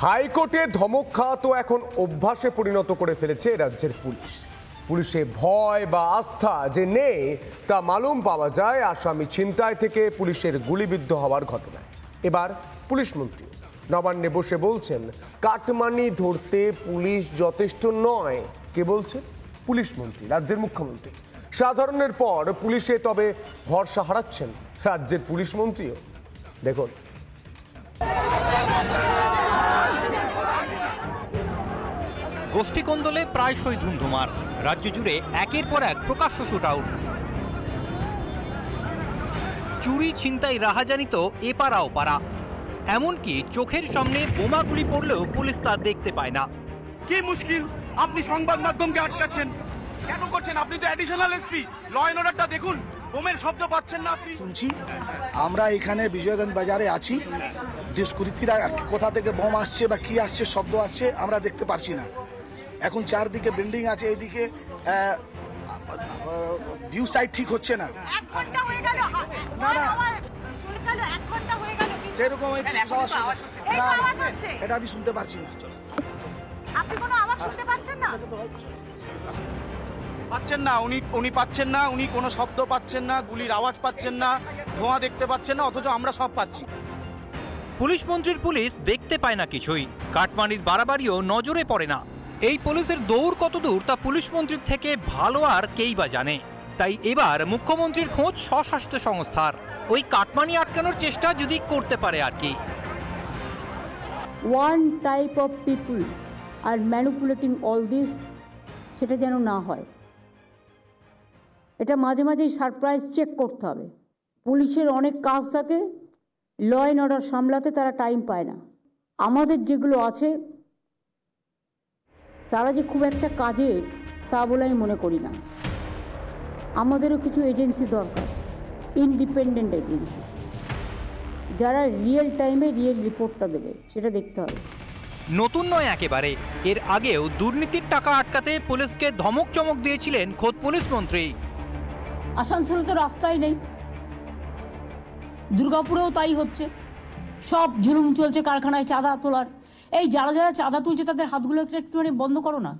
হাইকোর্টে ধমক খাওয়া তো এখন অভ্যাসে পরিণত করে ফেলেছে রাজ্যের পুলিশ। পুলিশে ভয় বা আস্থা যে নেই তা মালুম পাওয়া যায় আসামি ছিনতাই থেকে পুলিশের গুলিবিদ্ধ হওয়ার ঘটনায়। এবার পুলিশ মন্ত্রী নবান্নে বসে বলছেন কাটমানি ধরতে পুলিশ যথেষ্ট নয়। কে বলছেন? পুলিশ মন্ত্রী, রাজ্যের মুখ্যমন্ত্রী। সাধারণের পর পুলিশে তবে ভরসা হারাচ্ছেন রাজ্যের পুলিশ মন্ত্রীও। দেখুন, গোষ্ঠী কোন্দলে প্রায়শই ধুমধুমার। রাজ্য জুড়ে একের পর এক প্রকাশ্য শুট আউট। চুরি ছিনতাই রাহাজানি তো এপারা ওপারা, এমনকি চোখের সামনে বোমাগুলি পড়লেও পুলিশ তা দেখতে পায় না। কি মুশকিল, আপনি সংবাদ মাধ্যমকে আটকাচ্ছেন কেন করছেন? আপনি তো অ্যাডিশনাল এসপি, ল এন্ড অর্ডারটা দেখুন, বোমের শব্দ পাচ্ছেন না আপনি? শুনছি আমরা এখানে বিজয়গঞ্জ বাজারে আছি, দুষ্কৃতীরা কোথা থেকে বোম আসছে বা কি আসছে, শব্দ আসছে আমরা দেখতে পারছি না। এখন চারদিকে বিল্ডিং আছে, এইদিকে ভিউ সাইড ঠিক হচ্ছে না। না না সেরকম এটা আমি শুনতে পারছি না। আপনি কোনো আওয়াজ শুনতে পাচ্ছেন না? পাচ্ছেন না, উনি পাচ্ছেন না, উনি কোনো শব্দ পাচ্ছেন না, গুলির আওয়াজ পাচ্ছেন না, ধোঁয়া দেখতে পাচ্ছেন না, অথচ আমরা সব পাচ্ছি। পুলিশ মন্ত্রীর পুলিশ দেখতে পায় না কিছুই, কাটমানির বাড়াবাড়িও নজরে পড়ে না। এই পুলিশের দৌড় কত দূর তা পুলিশ মন্ত্রীর থেকে ভালো আর কেই বা জানে। তাই এবার মুখ্যমন্ত্রীর খোঁজ স্বশাসিত সংস্থার, ওই কাটমানি আটকানোর চেষ্টা যদি করতে পারে আর কি। One type of people are manipulating all this, সেটা যেন না হয়। এটা মাঝে মাঝেই সারপ্রাইজ চেক করতে হবে। পুলিশের অনেক কাজ থাকে, ল অ্যান্ড অর্ডার সামলাতে তারা টাইম পায় না। আমাদের যেগুলো আছে তারা যে খুব একটা কাজে তা বলে আমি মনে করি না। আমাদেরও কিছু এজেন্সি দরকার, ইন্ডিপেন্ডেন্ট এজেন্সি, যারা রিয়েল টাইমে রিয়েল রিপোর্টটা দেবে, সেটা দেখতে হবে। নতুন নয় একেবারে, এর আগেও দুর্নীতির টাকা আটকাতে পুলিশকে ধমক চমক দিয়েছিলেন খোদ পুলিশ মন্ত্রী। আসানসোলে তো রাস্তাই নেই, দুর্গাপুরেও তাই হচ্ছে। সব জুলুম চলছে কারখানায় চাঁদা তোলার। এই যারা যারা চাঁদা তুলছে তাদের হাতগুলো একটুখানি বন্ধ করো না।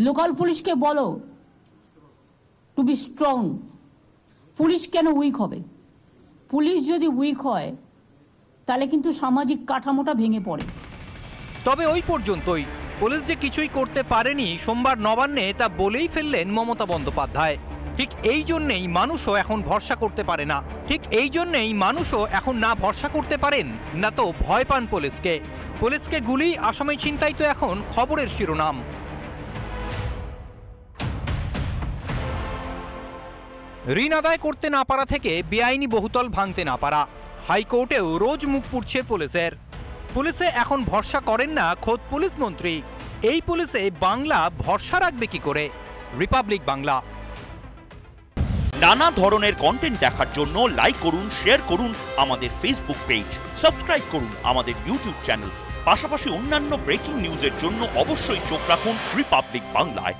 লোকাল পুলিশকে বলো টু বি স্ট্রং। পুলিশ কেন উইক হবে? পুলিশ যদি উইক হয় তাহলে কিন্তু সামাজিক কাঠামোটা ভেঙে পড়ে। তবে ওই পর্যন্তই, পুলিশ যে কিছুই করতে পারেনি সোমবার নবান্নে তা বলেই ফেললেন মমতা বন্দ্যোপাধ্যায়। ঠিক এই জন্যেই মানুষও এখন ভরসা করতে পারে না, ঠিক এই জন্যেই মানুষও এখন না ভরসা করতে পারেন না তো ভয় পান পুলিশকে। পুলিশকে গুলি, আসামি ছিনতাই তো এখন খবরের শিরোনাম। ঋণ আদায় করতে না পারা থেকে বেআইনি বহুতল ভাঙতে না পারা, হাইকোর্টেও রোজ মুখ পুড়ছে পুলিশের। পুলিশে এখন ভরসা করেন না খোদ পুলিশ মন্ত্রী। এই পুলিশে বাংলা ভরসা রাখবে কি করে? রিপাবলিক বাংলা। নানা ধরনের কন্টেন্ট দেখার জন্য লাইক করুন, শেয়ার করুন আমাদের ফেসবুক পেজ, সাবস্ক্রাইব করুন আমাদের ইউটিউব চ্যানেল। পাশাপাশি অন্যান্য ব্রেকিং নিউজের জন্য অবশ্যই চোখ রাখুন রিপাবলিক বাংলায়।